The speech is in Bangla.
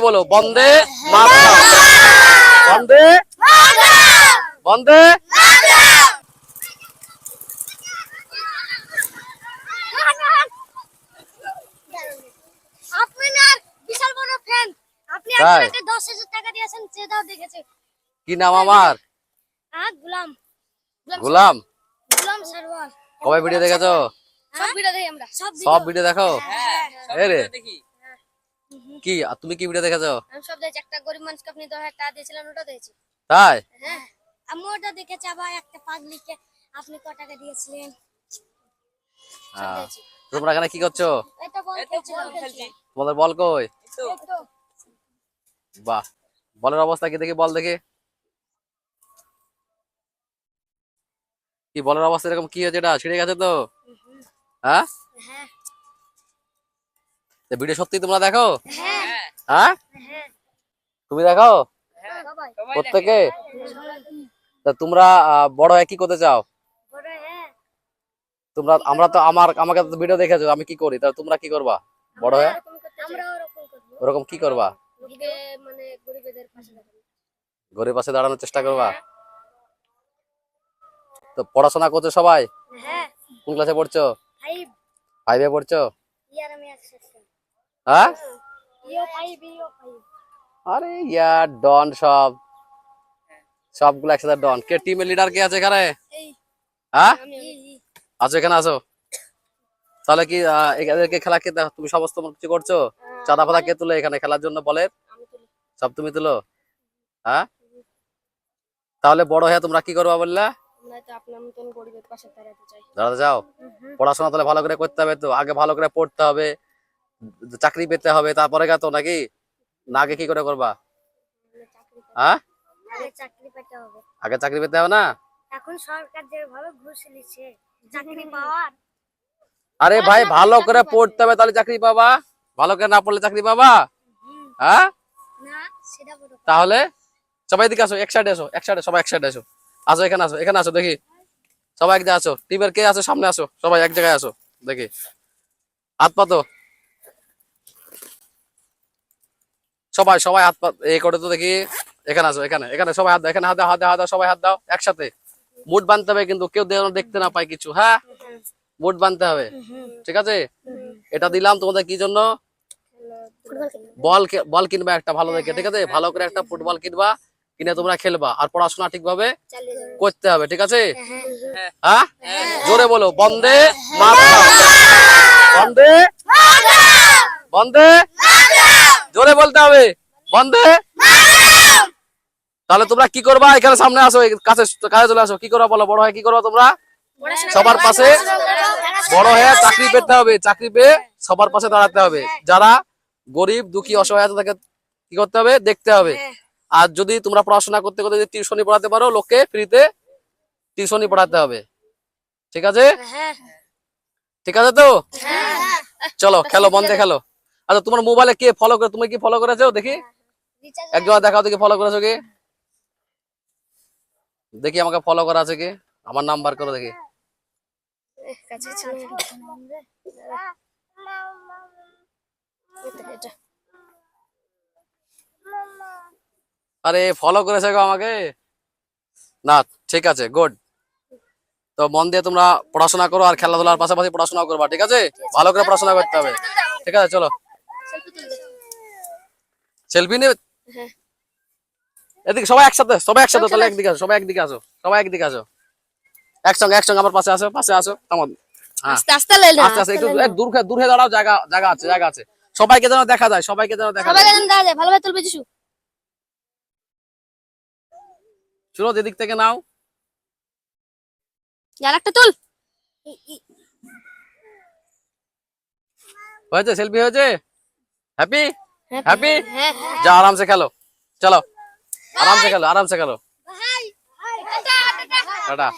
বলো, বন্দে মাতরম। বন্দে বন্দে আপনার বিশাল বড় ফ্যান। আপনি আমাকে 10,000 টাকা দিয়েছেন, সেটাও দেখেছে। কি নাম আমার? গোলাম। গোলাম। গোলাম সরওয়ার। কবে ভিডিও দেখেছো? সব ভিডিও দেখি আমরা। সব ভিডিও দেখো? হ্যাঁ রে দেখি। কি তুমি কি ভিডিও দেখেছো? আমি সব দেখছি। একটা গরিব মানুষকে আপনি 10,000 টাকা দিয়েছিলেন, ওটা দেখেছি। তাই? হ্যাঁ, আমি ওটা দেখেছি। আবার একটা পাগলিকে আপনি কত টাকা দিয়েছিলেন, সব দেখেছি। তোমরা এখানে কি করছো? এটা বল খেলছিলাম। তোমাদের বল কই? এই তো। বাহ, বলের অবস্থা কি দেখি, বল দেখি। কি বলের অবস্থা এরকম কি হয়েছে? এটা ছিঁড়ে গেছে তো? হ্যাঁ, হ্যাঁ ভিডিও সত্যি তোমরা দেখো? হ্যাঁ হ্যাঁ, হ্যাঁ তুমি দেখো সবাই প্রত্যেকে? তা তোমরা বড় হয়ে কি করতে চাও? বড় হ্যাঁ তোমরা আমাকে তো ভিডিও দেখেছো আমি কি করি, তা তোমরা কি করবা বড় হয়ে? আমরা ওরকম করব। ওরকম কি করবা? মানে গরিবদের পাশে দাঁড়াবো। গরিবের পাশে দাঁড়ানোর চেষ্টা করবা? তো পড়াশোনা করছো সবাই? হ্যাঁ কোন ক্লাসে পড়ছো? 5 5-এ পড়ছো? ইয়ার আমি একসাথে। হ্যাঁ, ইও 5 ইও 5। আরে ইয়ার ডন সবগুলো একসাথে ডন। কে টিমের লিডার কে আছে এখানে? এই হ্যাঁ, আমি আছো এখানে আসো। তাহলে কি এদেরকে খেলা কে তুমি সমস্ত কিছু করছো? চাঁদা ফাদা কে তুলে এখানে খেলার জন্য বলে? আমি তুলি। সব তুমি তুলো? হ্যাঁ, তাহলে বড় হয়ে তোমরা কি করবা বললা? আমরা তো আপনার মতন গরিবের পাশে দাঁড়াতে চাই। দাঁড়াতে চাও? পড়াশোনা তাহলে ভালো করে করতে হবে তো, আগে ভালো করে পড়তে হবে, চাকরি পেতে হবে, তারপরে তো নাকি? না আগে কি করে করবা? হ্যাঁ, আগে চাকরি পেতে হবে। আগে চাকরি পেতে হবে না? এখন সরকার যেভাবে ঘুষ নিচ্ছে চাকরি পাওয়ার। আরে ভাই ভালো করে পড়তে হবে তাহলে চাকরি পাবা, ভালো করে না পড়লে চাকরি পাবা? হ্যাঁ, না সেটা বড়। তাহলে সবাই এদিকে আসো, এক সাইডে আসো, এক সাইডে সবাই এক সাইডে আসো। আসো এখানে আসো, এখানে আসো দেখি। সবাই এক জায়গায় আসো, টিমের কে আসো সামনে আসো, সবাই এক জায়গায় আসো দেখি। হাত পাতো সবাই, সবাই হাত পা এই করে তো দেখি। এখানে আসো, এখানে এখানে সবাই হাত দাও, এখানে হাত দাও, হাত দাও, হাত দাও, সবাই হাত দাও একসাথে। মুড বানতে হবে কিন্তু, কেউ দেখতে না পায় কিছু। হ্যাঁ, মুড বানতে হবে, ঠিক আছে? এটা দিলাম তোমাদের কি জন্য? বল কিনবা একটা ভালো দেখে, ঠিক আছে? ভালো করে একটা ফুটবল কিনবা, কিনে তোমরা খেলবা, আর পড়াশোনা ঠিকভাবে করতে হবে, ঠিক আছে? হ্যাঁ, জোরে বলো, বন্দে মাতরম। বন্দে বন্দে জোরে বলতে হবে, বন্দে। তাহলে তোমরা কি করবা? এখানে সামনে আসো, কাছে কাছে চলে আসো। কি করবা বলো, বড় হয়ে কি করবা তোমরা? সবার পাশে বড় হয়ে চাকরি পেতে হবে, চাকরি পেয়ে সবার পাশে দাঁড়াতে হবে। যারা গরিব দুঃখী অসহায় আছে তাকে কি করতে হবে? দেখতে হবে। আর যদি তোমরা পড়াশোনা করতে করতে যদি টিউশনি পড়াতে পারো, লোককে ফ্রিতে টিউশনি পড়াতে হবে, ঠিক আছে? ঠিক আছে তো? চলো খেলো, বন্ধে খেলো। আচ্ছা, তোমার মোবাইলে কে ফলো করে? তুমি কি ফলো করেছো দেখি? একজন দেখাও দেখি, ফলো করেছো কি দেখি, আমাকে ফলো করা আছে কি? আমার নাম্বার করো দেখি। আরে ফলো করেছে গো আমাকে? না, ঠিক আছে, গুড। তো মন দিয়ে তোমরা পড়াশোনা করো, আর খেলাধুলার পাশাপাশি পড়াশোনা করবা, ঠিক আছে? ভালো করে পড়াশোনা করতে হবে, ঠিক আছে? চলো সেলফি নেবে। এদিকে সবাই একসাথে, সবাই একসাথে। তাহলে একদিকে আসো, সবাই একদিকে আসো, সবাই একদিকে আসো, একসঙ্গে একসঙ্গে আমার পাশে আসো, পাশে আসো। আমার আস্তে আস্তে লেন, আস্তে আস্তে একটু দূরে দাঁড়াও, জায়গা জায়গা আছে, জায়গা আছে। সবাইকে যেন দেখা যায়, সবাইকে যেন দেখা যায়। সবাই দাঁড়া যায়, ভালোভাবে তুলবে যিশু। চলো যেদিক থেকে নাও। আর একটা তুল। হয়েছে, সেলফি হয়েছে? Happy happy? হ্যাঁ যাও আরামসে খেলো, চলো আরামসে খেলো, আরামসে খেলো। টাটা।